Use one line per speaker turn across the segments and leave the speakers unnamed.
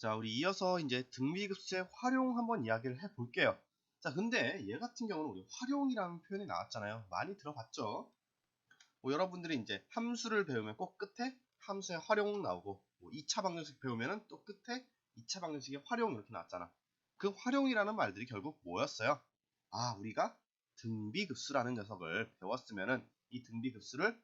자, 우리 이어서 이제 등비급수의 활용 한번 이야기를 해볼게요. 자, 근데 얘 같은 경우는 우리 활용이라는 표현이 나왔잖아요. 많이 들어봤죠? 여러분들이 이제 함수를 배우면 꼭 끝에 함수의 활용 나오고, 2차 방정식 배우면은 또 끝에 2차 방정식의 활용 이렇게 나왔잖아. 그 활용이라는 말들이 결국 뭐였어요? 아, 우리가 등비급수라는 녀석을 배웠으면은 이 등비급수를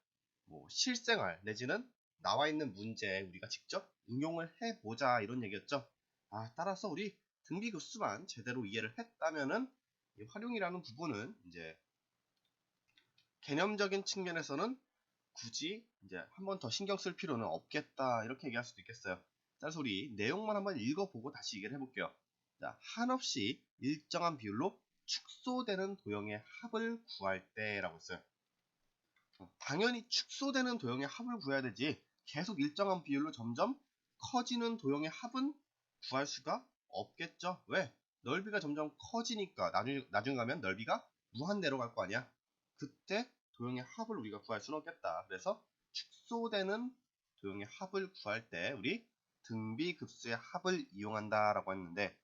실생활 내지는 나와 있는 문제에 우리가 직접 응용을 해보자 이런 얘기였죠. 아, 따라서 우리 등비급수만 제대로 이해를 했다면은 이 활용이라는 부분은 이제 개념적인 측면에서는 굳이 이제 한 번 더 신경 쓸 필요는 없겠다 이렇게 얘기할 수도 있겠어요. 따라서 우리 내용만 한번 읽어보고 다시 얘기를 해볼게요. 자, 한없이 일정한 비율로 축소되는 도형의 합을 구할 때라고 했어요. 당연히 축소되는 도형의 합을 구해야 되지 계속 일정한 비율로 점점 커지는 도형의 합은 구할 수가 없겠죠. 왜? 넓이가 점점 커지니까 나중에 가면 넓이가 무한대로 갈 거 아니야. 그때 도형의 합을 우리가 구할 수는 없겠다. 그래서 축소되는 도형의 합을 구할 때 우리 등비급수의 합을 이용한다라고 했는데,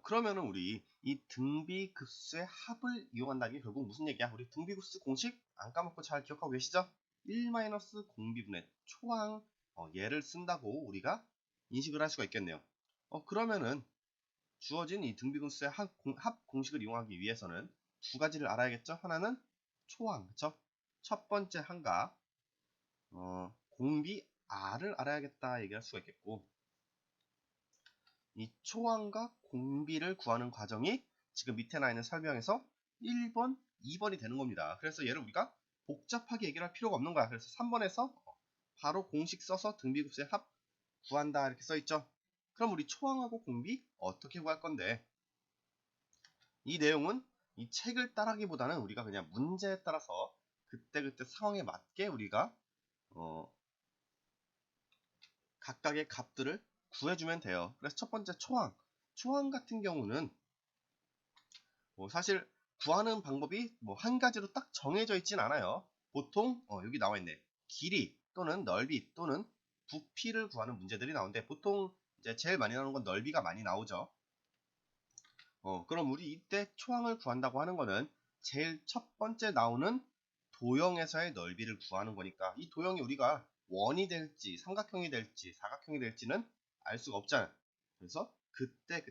그러면은 우리 이 등비급수의 합을 이용한다는 게 결국 무슨 얘기야? 우리 등비급수 공식 안 까먹고 잘 기억하고 계시죠? 1-공비분의 초항, 얘를 쓴다고 우리가 인식을 할 수가 있겠네요. 그러면은 주어진 이 등비급수의 합 공식을 이용하기 위해서는 두 가지를 알아야겠죠? 하나는 초항, 그쵸? 첫 번째 항과 공비 R을 알아야겠다 얘기할 수가 있겠고, 이 초항과 공비를 구하는 과정이 지금 밑에 나 있는 설명에서 1번, 2번이 되는 겁니다. 그래서 얘를 우리가 복잡하게 얘기를 할 필요가 없는 거야. 그래서 3번에서 바로 공식 써서 등비급수의 합 구한다 이렇게 써있죠. 그럼 우리 초항하고 공비 어떻게 구할 건데, 이 내용은 이 책을 따라기보다는 우리가 그냥 문제에 따라서 그때그때 상황에 맞게 우리가 각각의 값들을 구해주면 돼요. 그래서 첫 번째 초항 같은 경우는 사실 구하는 방법이 한 가지로 딱 정해져 있진 않아요. 보통 여기 나와 있네. 길이 또는 넓이 또는 부피를 구하는 문제들이 나오는데, 보통 이제 제일 많이 나오는 건 넓이가 많이 나오죠. 그럼 우리 이때 초항을 구한다고 하는 거는 제일 첫 번째 나오는 도형에서의 넓이를 구하는 거니까, 이 도형이 우리가 원이 될지 삼각형이 될지 사각형이 될지는 알 수가 없잖아요. 그래서 그때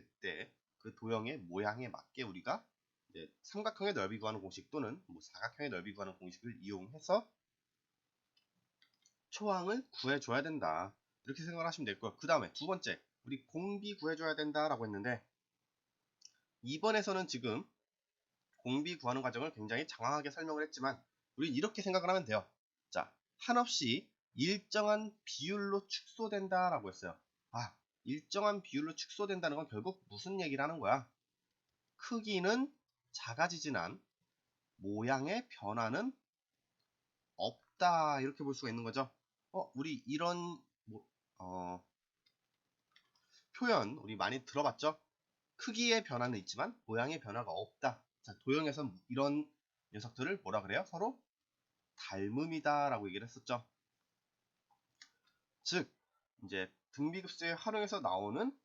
그 도형의 모양에 맞게 우리가 이제 삼각형의 넓이 구하는 공식 또는 사각형의 넓이 구하는 공식을 이용해서 초항을 구해줘야 된다 이렇게 생각을 하시면 되고요. 그 다음에 두 번째, 우리 공비 구해줘야 된다라고 했는데, 이번에서는 지금 공비 구하는 과정을 굉장히 장황하게 설명을 했지만 우린 이렇게 생각을 하면 돼요. 자, 한없이 일정한 비율로 축소된다라고 했어요. 아, 일정한 비율로 축소된다는 건 결국 무슨 얘기를 하는 거야? 크기는 작아지지만 모양의 변화는 없다 이렇게 볼 수가 있는 거죠. 우리 이런 표현 우리 많이 들어봤죠? 크기의 변화는 있지만 모양의 변화가 없다. 자, 도형에서 이런 녀석들을 뭐라 그래요? 서로 닮음이다 라고 얘기를 했었죠. 즉 이제 등비급수의 활용에서 나오는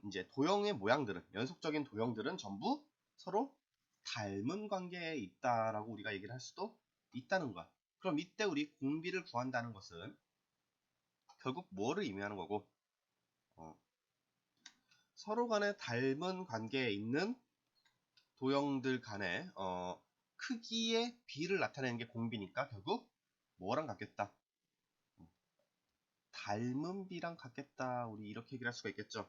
이제 도형의 모양들은, 연속적인 도형들은 전부 서로 닮은 관계에 있다라고 우리가 얘기를 할 수도 있다는 거야. 그럼 이때 우리 공비를 구한다는 것은 결국 뭐를 의미하는 거고, 서로 간에 닮은 관계에 있는 도형들 간의 크기의 비를 나타내는 게 공비니까 결국 뭐랑 같겠다? 닮은 비랑 같겠다. 우리 이렇게 얘기를 할 수가 있겠죠.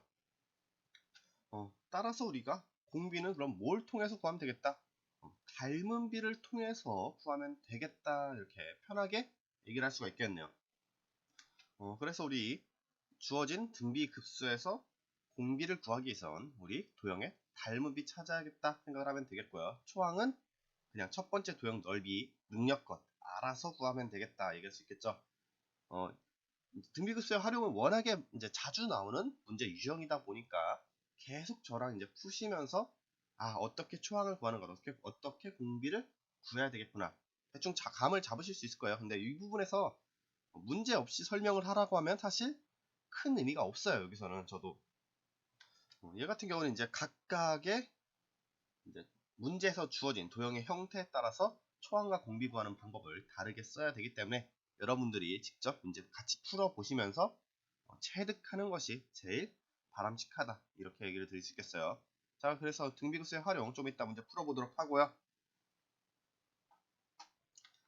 따라서 우리가 공비는 그럼 뭘 통해서 구하면 되겠다? 닮은 비를 통해서 구하면 되겠다. 이렇게 편하게 얘기를 할 수가 있겠네요. 그래서 우리 주어진 등비급수에서 공비를 구하기 위해선 우리 도형의 닮은 비 찾아야겠다 생각을 하면 되겠고요. 초항은 그냥 첫 번째 도형 넓이 능력껏 알아서 구하면 되겠다 얘기할 수 있겠죠. 등비급수의 활용은 워낙에 이제 자주 나오는 문제 유형이다 보니까 계속 저랑 이제 푸시면서 어떻게 초항을 구하는 것, 어떻게 공비를 구해야 되겠구나 대충 감을 잡으실 수 있을 거예요. 근데 이 부분에서 문제 없이 설명을 하라고 하면 사실 큰 의미가 없어요. 여기서는 저도 얘 같은 경우는 이제 각각의 이제 문제에서 주어진 도형의 형태에 따라서 초항과 공비 구하는 방법을 다르게 써야 되기 때문에 여러분들이 직접 문제 같이 풀어 보시면서 체득하는 것이 제일 바람직하다, 이렇게 얘기를 드릴 수 있겠어요. 자, 그래서 등비급수의 활용 좀 이따 문제 풀어보도록 하고요.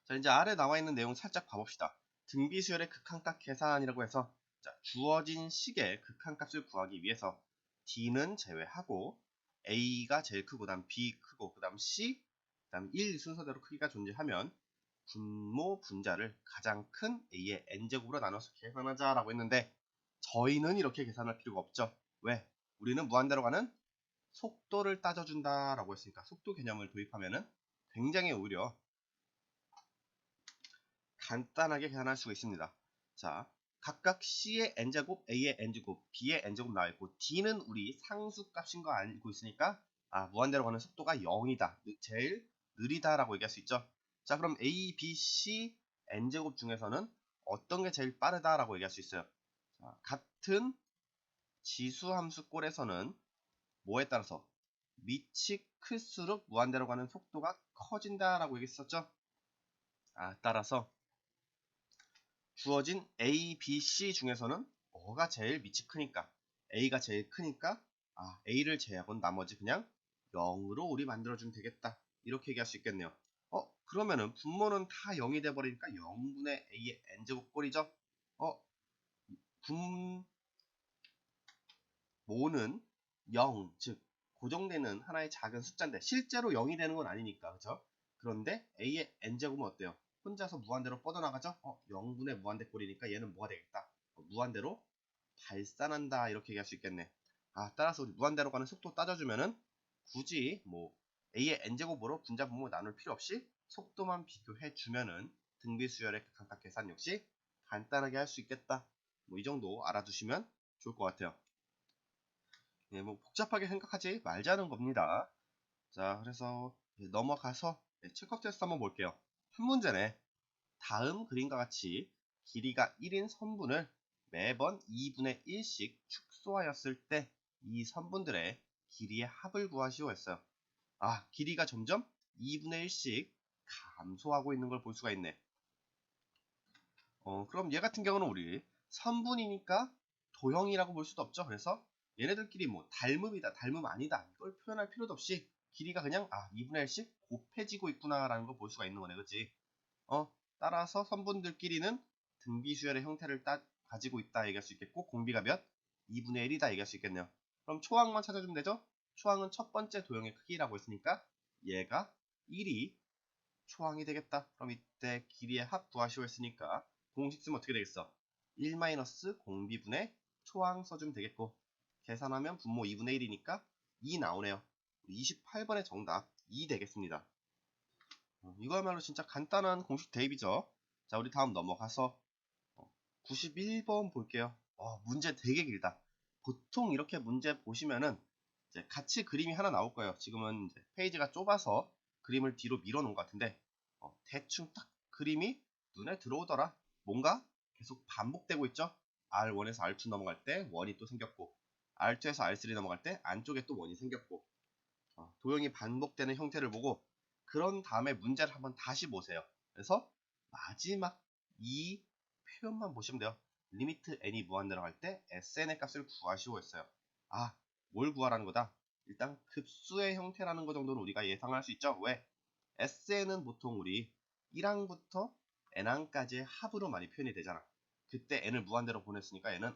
자, 이제 아래 나와 있는 내용 살짝 봐봅시다. 등비수열의 극한값 계산이라고 해서, 자, 주어진 식의 극한값을 구하기 위해서 D는 제외하고 A가 제일 크고, 그 다음 B 크고, 그 다음 C, 그 다음 1 순서대로 크기가 존재하면 분모 분자를 가장 큰 A의 N제곱으로 나눠서 계산하자 라고 했는데, 저희는 이렇게 계산할 필요가 없죠. 왜? 우리는 무한대로 가는 속도를 따져준다 라고 했으니까 속도 개념을 도입하면은 굉장히 오히려 간단하게 계산할 수가 있습니다. 자, 각각 C의 N제곱, A의 N제곱, B의 N제곱 나와있고 D는 우리 상수값인 거 알고 있으니까 무한대로 가는 속도가 0이다. 제일 느리다 라고 얘기할 수 있죠. 자, 그럼 A, B, C N제곱 중에서는 어떤 게 제일 빠르다 라고 얘기할 수 있어요. 자, 같은 지수함수 꼴에서는 뭐에 따라서 밑이 클수록 무한대로 가는 속도가 커진다 라고 얘기했었죠. 따라서 주어진 A, B, C 중에서는 뭐가 제일 밑이 크니까 A가 제일 크니까 A를 제외하고는 나머지 그냥 0으로 우리 만들어주면 되겠다, 이렇게 얘기할 수 있겠네요. 그러면은 분모는 다 0이 돼버리니까 0분의 A의 N제곱 꼴이죠. 분모는 0, 즉 고정되는 하나의 작은 숫자인데 실제로 0이 되는 건 아니니까, 그죠? 그런데 A의 N제곱은 어때요? 혼자서 무한대로 뻗어나가죠? 0분의 무한대 꼴이니까 얘는 뭐가 되겠다? 무한대로 발산한다, 이렇게 얘기할 수 있겠네. 따라서 우리 무한대로 가는 속도 따져주면은 굳이 뭐 A의 N제곱으로 분자 분모 나눌 필요 없이 속도만 비교해주면은 등비수열의 극한값 계산 역시 간단하게 할 수 있겠다. 뭐 이 정도 알아두시면 좋을 것 같아요. 뭐 복잡하게 생각하지 말자는 겁니다. 자, 그래서 넘어가서 체크업 테스트 한번 볼게요. 한 문제네. 다음 그림과 같이 길이가 1인 선분을 매번 2분의 1씩 축소하였을 때 이 선분들의 길이의 합을 구하시오 했어요. 길이가 점점 2분의 1씩 감소하고 있는 걸 볼 수가 있네. 그럼 얘 같은 경우는 우리 선분이니까 도형이라고 볼 수도 없죠. 그래서 얘네들끼리 뭐 닮음이다, 닮음 아니다, 이걸 표현할 필요도 없이 길이가 그냥 2분의 1씩 곱해지고 있구나 라는 걸 볼 수가 있는 거네, 그치? 따라서 선분들끼리는 등비수열의 형태를 가지고 있다 얘기할 수 있겠고, 공비가 몇? 2분의 1이다 얘기할 수 있겠네요. 그럼 초항만 찾아주면 되죠? 초항은 첫 번째 도형의 크기라고 했으니까 얘가 1이 초항이 되겠다. 그럼 이때 길이의 합 구하시오 했으니까 공식 쓰면 어떻게 되겠어? 1 공비분의 초항 써주면 되겠고, 계산하면 분모 2분의 1이니까 2 나오네요. 28번의 정답 2 되겠습니다. 이거야말로 진짜 간단한 공식 대입이죠. 자, 우리 다음 넘어가서 91번 볼게요. 문제 되게 길다. 보통 이렇게 문제 보시면은 이제 같이 그림이 하나 나올 거예요. 지금은 이제 페이지가 좁아서 그림을 뒤로 밀어 놓은 것 같은데, 대충 딱 그림이 눈에 들어오더라. 뭔가 계속 반복되고 있죠. R1에서 R2 넘어갈 때 원이 또 생겼고, R2에서 R3 넘어갈 때 안쪽에 또 원이 생겼고, 도형이 반복되는 형태를 보고 그런 다음에 문제를 한번 다시 보세요. 그래서 마지막 이 표현만 보시면 돼요. 리미트 n이 무한대로 할 때 sn의 값을 구하시오 했어요. 뭘 구하라는 거다? 일단 급수의 형태라는 거 정도는 우리가 예상할 수 있죠. 왜? sn은 보통 우리 1항부터 n항까지의 합으로 많이 표현이 되잖아. 그때 n을 무한대로 보냈으니까 얘는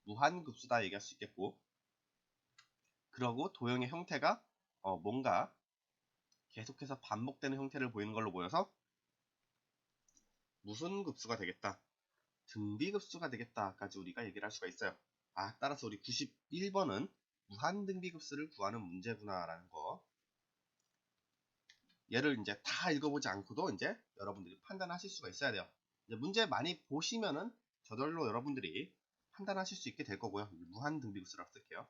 무한급수다 얘기할 수 있겠고, 그러고 도형의 형태가 뭔가 계속해서 반복되는 형태를 보이는 걸로 보여서 무슨 급수가 되겠다, 등비급수가 되겠다까지 우리가 얘기를 할 수가 있어요. 따라서 우리 91번은 무한등비급수를 구하는 문제구나 라는 거, 얘를 이제 다 읽어보지 않고도 이제 여러분들이 판단하실 수가 있어야 돼요. 이제 문제 많이 보시면은 저절로 여러분들이 판단하실 수 있게 될 거고요. 무한등비급수라고 쓸게요.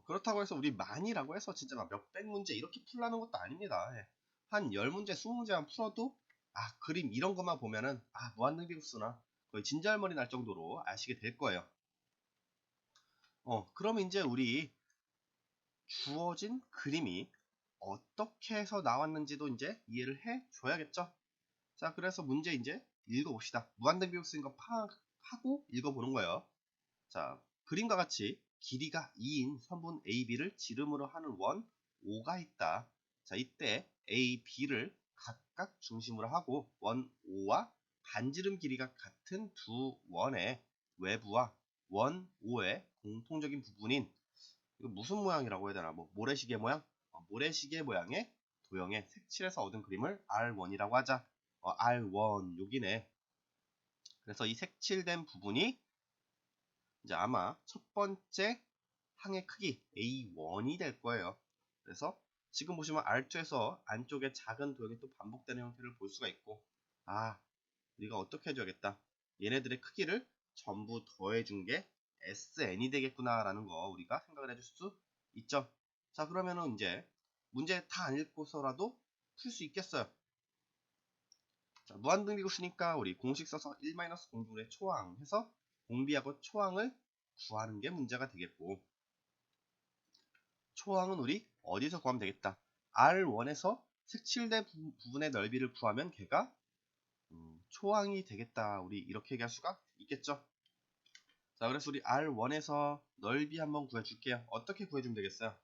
그렇다고 해서 우리 많이라고 해서 진짜 막 몇백 문제 이렇게 풀라는 것도 아닙니다. 한 10문제, 20문제만 풀어도 그림 이런 것만 보면은 무한등비급수나 거의 진절머리 날 정도로 아시게 될 거예요. 그럼 이제 우리 주어진 그림이 어떻게 해서 나왔는지도 이제 이해를 해 줘야겠죠. 자, 그래서 문제 이제 읽어봅시다. 무한등비급수인 거 파악하고 읽어보는 거예요. 자, 그림과 같이 길이가 2인 선분 AB를 지름으로 하는 원 O가 있다. 자, 이때 A, B를 각각 중심으로 하고 원 O와 반지름 길이가 같은 두 원의 외부와 원 O의 공통적인 부분인, 이거 무슨 모양이라고 해야 되나? 뭐 모래시계 모양? 모래시계 모양의 도형의 색칠해서 얻은 그림을 R1이라고 하자. R1 여기네. 그래서 이 색칠된 부분이 이제 아마 첫 번째 항의 크기 A1이 될 거예요. 그래서 지금 보시면 R2에서 안쪽에 작은 도형이 또 반복되는 형태를 볼 수가 있고, 우리가 어떻게 해줘야겠다. 얘네들의 크기를 전부 더해준 게 SN이 되겠구나 라는 거 우리가 생각을 해줄 수 있죠. 자, 그러면은 이제 문제 다 안 읽고서라도 풀 수 있겠어요. 자, 무한등비급수니까 우리 공식 써서 1-공분의 초항 해서 공비하고 초항을 구하는 게 문제가 되겠고, 초항은 우리 어디서 구하면 되겠다. R1에서 색칠된 부분의 넓이를 구하면 걔가 초항이 되겠다. 우리 이렇게 얘기할 수가 있겠죠. 자, 그래서 우리 R1에서 넓이 한번 구해줄게요. 어떻게 구해주면 되겠어요?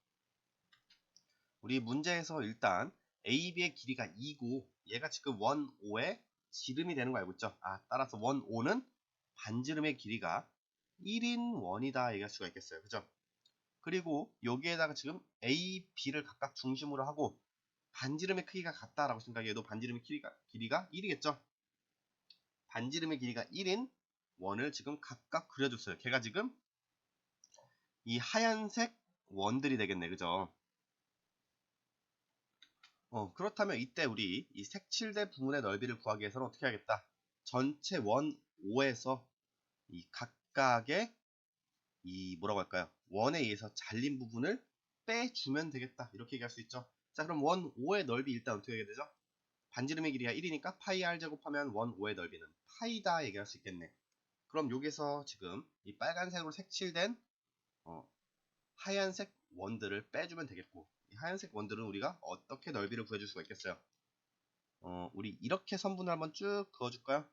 우리 문제에서 일단 AB의 길이가 2고 얘가 지금 원 O의 지름이 되는 거 알고 있죠? 따라서 원 O는 반지름의 길이가 1인 원이다 얘기할 수가 있겠어요. 그죠? 그리고 여기에다가 지금 A, B를 각각 중심으로 하고 반지름의 크기가 같다라고 생각해도 반지름의 길이가 1이겠죠? 반지름의 길이가 1인 원을 지금 각각 그려줬어요. 걔가 지금 이 하얀색 원들이 되겠네. 그죠? 그렇다면 이때 우리 이 색칠된 부분의 넓이를 구하기 위해서는 어떻게 하겠다? 전체 원 5에서 이 각각의 이 뭐라고 할까요? 원에 의해서 잘린 부분을 빼주면 되겠다. 이렇게 얘기할 수 있죠. 자, 그럼 원 5의 넓이 일단 어떻게 하게 되죠? 반지름의 길이가 1이니까 파이 r 제곱하면 원 5의 넓이는 파이다 얘기할 수 있겠네. 그럼 여기서 지금 이 빨간색으로 색칠된 하얀색 원들을 빼주면 되겠고, 이 하얀색 원들은 우리가 어떻게 넓이를 구해줄 수가 있겠어요? 우리 이렇게 선분을 한번 쭉 그어줄까요?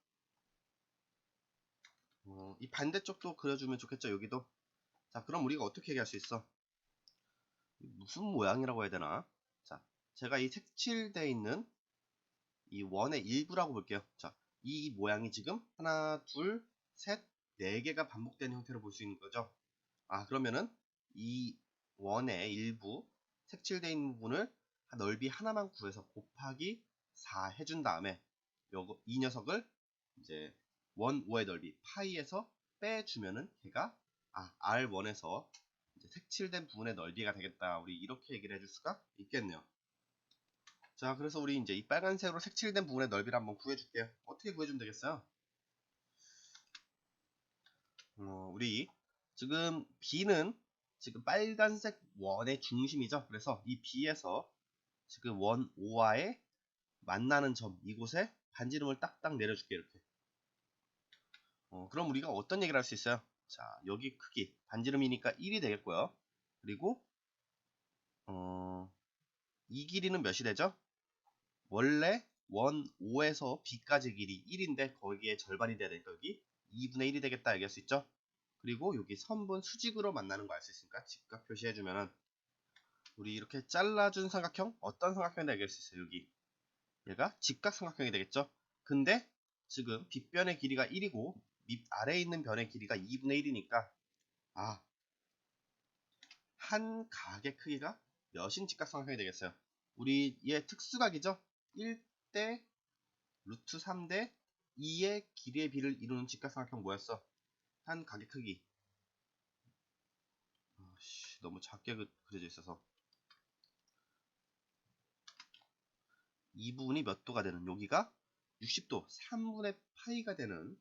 이 반대쪽도 그려주면 좋겠죠, 여기도. 자, 그럼 우리가 어떻게 얘기할 수 있어? 무슨 모양이라고 해야 되나? 자, 제가 이 색칠되어 있는 이 원의 일부라고 볼게요. 자, 이 모양이 지금 하나, 둘, 셋, 네 개가 반복되는 형태로 볼 수 있는 거죠. 그러면은 이 원의 일부 색칠되어 있는 부분을 넓이 하나만 구해서 곱하기 4 해준 다음에 이 녀석을 이제 원 5의 넓이 파이에서 빼주면은 걔가 R1에서 색칠된 부분의 넓이가 되겠다. 우리 이렇게 얘기를 해줄 수가 있겠네요. 자, 그래서 우리 이제 이 빨간색으로 색칠된 부분의 넓이를 한번 구해줄게요. 어떻게 구해주면 되겠어요? 우리 지금 B는 지금 빨간색 원의 중심이죠. 그래서 이 B에서 지금 원 O와의 만나는 점, 이곳에 반지름을 딱딱 내려줄게, 이렇게. 그럼 우리가 어떤 얘기를 할 수 있어요? 자, 여기 크기 반지름이니까 1이 되겠고요. 그리고 이 길이는 몇이 되죠? 원래 원 5에서 B까지 길이 1인데 거기에 절반이 돼야 되니까 여기 2분의 1이 되겠다 얘기할 수 있죠. 그리고 여기 선분 수직으로 만나는 거 알 수 있으니까 직각 표시해주면은 우리 이렇게 잘라준 삼각형, 어떤 삼각형이다 얘기할 수 있어요. 여기 얘가 직각 삼각형이 되겠죠. 근데 지금 빗변의 길이가 1이고 밑 아래에 있는 변의 길이가 2분의 1이니까 한 각의 크기가 몇인 직각삼각형이 되겠어요? 우리 얘 특수각이죠? 1대 루트 3대 2의 길이의 비를 이루는 직각삼각형 뭐였어? 한 각의 크기. 너무 작게 그려져 있어서 이 부분이 몇 도가 되는, 여기가 60도 3분의 파이가 되는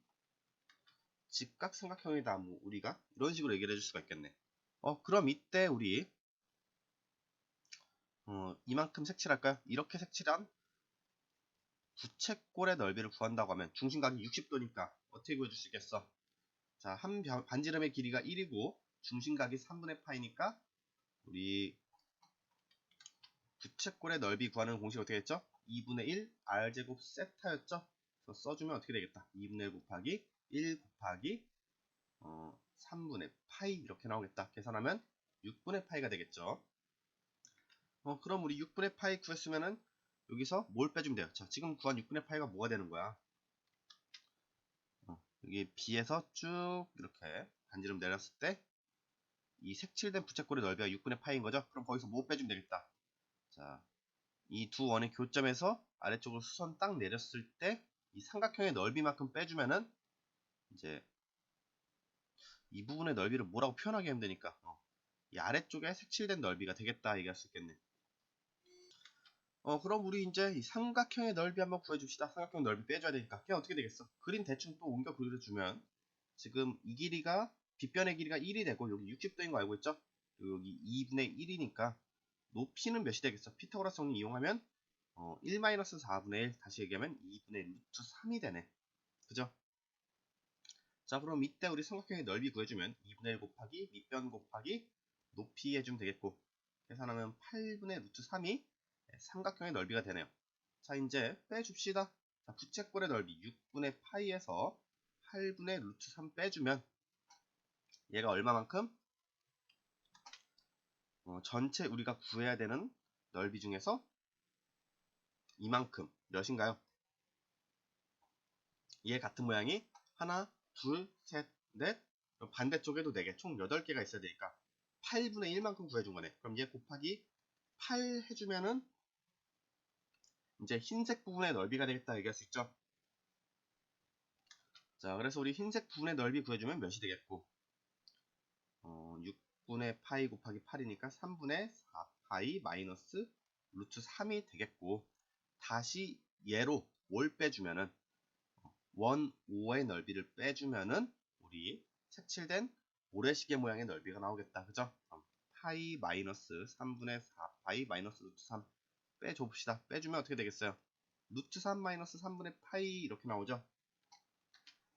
직각삼각형이다. 뭐 우리가 이런 식으로 얘기를 해줄 수가 있겠네. 그럼 이때 우리 이만큼 색칠할까요? 이렇게 색칠한 부채꼴의 넓이를 구한다고 하면 중심각이 60도니까 어떻게 구해줄 수 있겠어? 자, 반지름의 길이가 1이고 중심각이 3분의 파이니까 우리 부채꼴의 넓이 구하는 공식 어떻게 했죠? 2분의 1 r제곱 세타였죠? 그래서 써주면 어떻게 되겠다? 2분의 1 곱하기 1 곱하기 3분의 파이 이렇게 나오겠다. 계산하면 6분의 파이가 되겠죠. 그럼 우리 6분의 파이 구했으면은 여기서 뭘 빼주면 돼요? 자, 지금 구한 6분의 파이가 뭐가 되는 거야? 여기 B에서 쭉 이렇게 반지름 내렸을 때 이 색칠된 부채꼴의 넓이가 6분의 파이인 거죠? 그럼 거기서 뭐 빼주면 되겠다. 자, 이 두 원의 교점에서 아래쪽으로 수선 딱 내렸을 때 이 삼각형의 넓이만큼 빼주면은 이제 이 부분의 넓이를 뭐라고 표현하기 힘드니까 이 아래쪽에 색칠된 넓이가 되겠다 얘기할 수 있겠네. 그럼 우리 이제 이 삼각형의 넓이 한번 구해줍시다. 삼각형 넓이 빼줘야 되니까. 그냥 어떻게 되겠어? 그림 대충 또 옮겨 그려주면 지금 이 길이가 빗변의 길이가 1이 되고 여기 60도인 거 알고 있죠? 여기 2분의 1이니까 높이는 몇이 되겠어? 피타고라스 정리 이용하면 1-4분의 1 다시 얘기하면 2분의 루트 3이 되네. 그죠? 자, 그럼 이때 우리 삼각형의 넓이 구해주면 2분의 1 곱하기 밑변 곱하기 높이 해주면 되겠고 계산하면 8분의 루트 3이 삼각형의 넓이가 되네요. 자, 이제 빼줍시다. 자, 부채꼴의 넓이 6분의 파이에서 8분의 루트 3 빼주면 얘가 얼마만큼? 전체 우리가 구해야 되는 넓이 중에서 이만큼 몇인가요? 얘 같은 모양이 하나, 둘, 셋, 넷 반대쪽에도 4개 총 8개가 있어야 되니까 8분의 1만큼 구해준 거네. 그럼 얘 곱하기 8 해주면은 이제 흰색 부분의 넓이가 되겠다 얘기할 수 있죠. 자, 그래서 우리 흰색 부분의 넓이 구해주면 몇이 되겠고 6분의 파이 곱하기 8이니까 3분의 4파이 마이너스 루트 3이 되겠고 다시 얘로 뭘 빼주면은 원 5의 넓이를 빼주면은 우리 색칠된 모래시계 모양의 넓이가 나오겠다. 그죠? 그럼 파이 마이너스 3분의 4파이 마이너스 루트 3 빼줘봅시다. 빼주면 어떻게 되겠어요? 루트 3 마이너스 3분의 파이 이렇게 나오죠?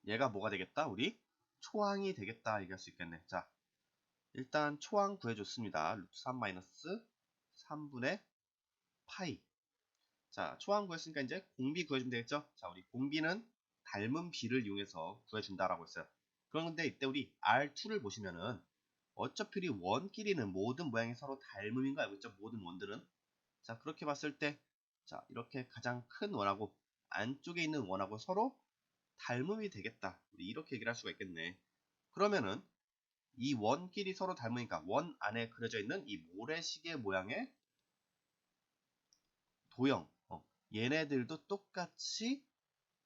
얘가 뭐가 되겠다? 우리 초항이 되겠다 얘기할 수 있겠네. 자, 일단 초항 구해줬습니다. 루트 3 마이너스 3분의 파이. 자, 초항 구했으니까 이제 공비 구해주면 되겠죠? 자, 우리 공비는 닮은 비를 이용해서 구해준다라고 했어요. 그런데 이때 우리 R2를 보시면은 어차피 우리 원끼리는 모든 모양이 서로 닮음인 거 알고 있죠? 모든 원들은. 자, 그렇게 봤을 때 자, 이렇게 가장 큰 원하고 안쪽에 있는 원하고 서로 닮음이 되겠다. 우리 이렇게 얘기를 할 수가 있겠네. 그러면은 이 원끼리 서로 닮으니까 원 안에 그려져 있는 이 모래시계 모양의 도형 얘네들도 똑같이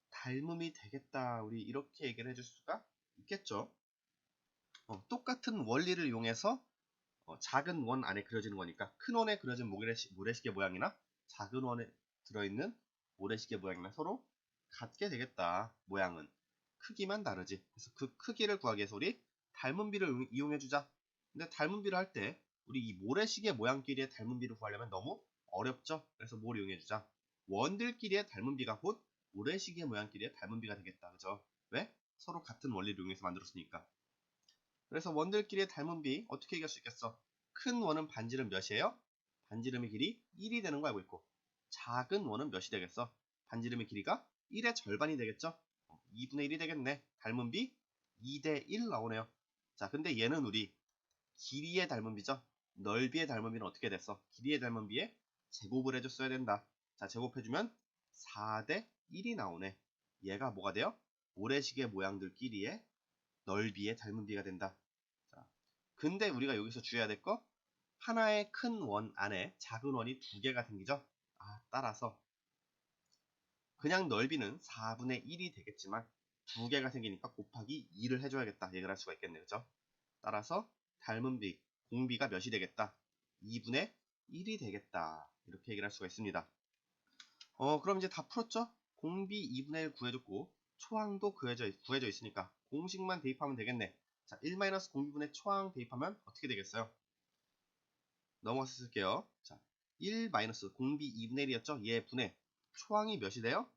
닮음이 되겠다. 우리 이렇게 얘기를 해줄 수가 있겠죠. 똑같은 원리를 이용해서 작은 원 안에 그려지는 거니까 큰 원에 그려진 모래시계 모양이나 작은 원에 들어있는 모래시계 모양이나 서로 같게 되겠다. 모양은 크기만 다르지. 그래서 그 크기를 구하기 위해서 우리 닮은 비를 이용해 주자. 근데 닮은 비를 할 때 우리 이 모래시계 모양끼리의 닮은 비를 구하려면 너무 어렵죠. 그래서 뭘 이용해 주자? 원들끼리의 닮은 비가 곧 모래시계 모양끼리의 닮은 비가 되겠다. 그죠? 왜? 서로 같은 원리를 이용해서 만들었으니까. 그래서 원들끼리의 닮은 비 어떻게 얘기할 수 있겠어? 큰 원은 반지름 몇이에요? 반지름의 길이 1이 되는 거 알고 있고 작은 원은 몇이 되겠어? 반지름의 길이가 1의 절반이 되겠죠? 2분의 1이 되겠네. 닮은 비 2대 1 나오네요. 자, 근데 얘는 우리 길이의 닮은 비죠? 넓이의 닮은 비는 어떻게 됐어? 길이의 닮은 비에 제곱을 해줬어야 된다. 자, 제곱해주면 4대 1이 나오네. 얘가 뭐가 돼요? 모래시계 모양들끼리의 넓이의 닮은 비가 된다. 자, 근데 우리가 여기서 주의해야 될 거 하나의 큰 원 안에 작은 원이 두 개가 생기죠. 따라서 그냥 넓이는 4분의 1이 되겠지만 두 개가 생기니까 곱하기 2를 해줘야겠다 얘기를 할 수가 있겠네요. 그죠? 따라서 닮은 비, 공비가 몇이 되겠다? 2분의 1이 되겠다. 이렇게 얘기를 할 수가 있습니다. 그럼 이제 다 풀었죠? 공비 2분의 1 구해줬고 초항도 구해져 있으니까 공식만 대입하면 되겠네. 자, 1-공비분의 초항 대입하면 어떻게 되겠어요? 넘어가서 쓸게요. 자, 1- 공비 2분의 1이었죠? 얘 분의 초항이 몇이 돼요?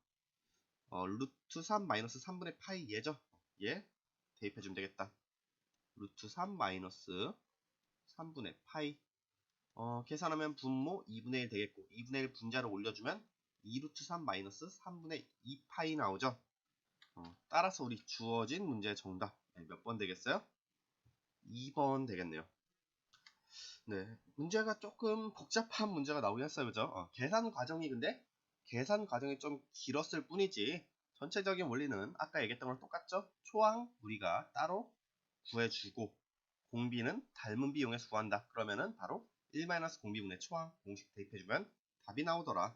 루트 3 마이너스 3분의 파이 얘죠. 얘 대입해주면 되겠다. 루트 3 마이너스 3분의 파이. 계산하면 분모 2분의 1 되겠고, 2분의 1 분자를 올려주면 2루트 3 마이너스 3분의 2파이 나오죠. 따라서 우리 주어진 문제의 정답 몇 번 되겠어요? 2번 되겠네요. 네, 문제가 조금 복잡한 문제가 나오긴 했어요. 그죠? 계산 과정이 근데 계산 과정이 좀 길었을 뿐이지 전체적인 원리는 아까 얘기했던 거랑 똑같죠? 초항 우리가 따로 구해주고 공비는 닮은 비 이용해서 구한다. 그러면은 바로 1-공비분의 초항 공식 대입해주면 답이 나오더라.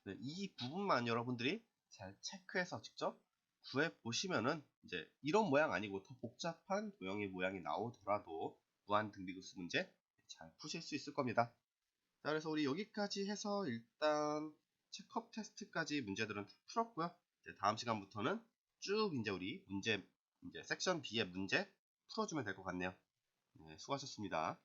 네, 이 부분만 여러분들이 잘 체크해서 직접 구해보시면은 이제 이런 모양 아니고 더 복잡한 도형의 모양이 나오더라도 무한 등비급수 문제 잘 푸실 수 있을 겁니다. 자, 그래서 우리 여기까지 해서 일단 체크업 테스트까지 문제들은 다 풀었고요. 이제 다음 시간부터는 쭉 이제 우리 문제 이제 섹션 B의 문제 풀어주면 될 것 같네요. 네, 수고하셨습니다.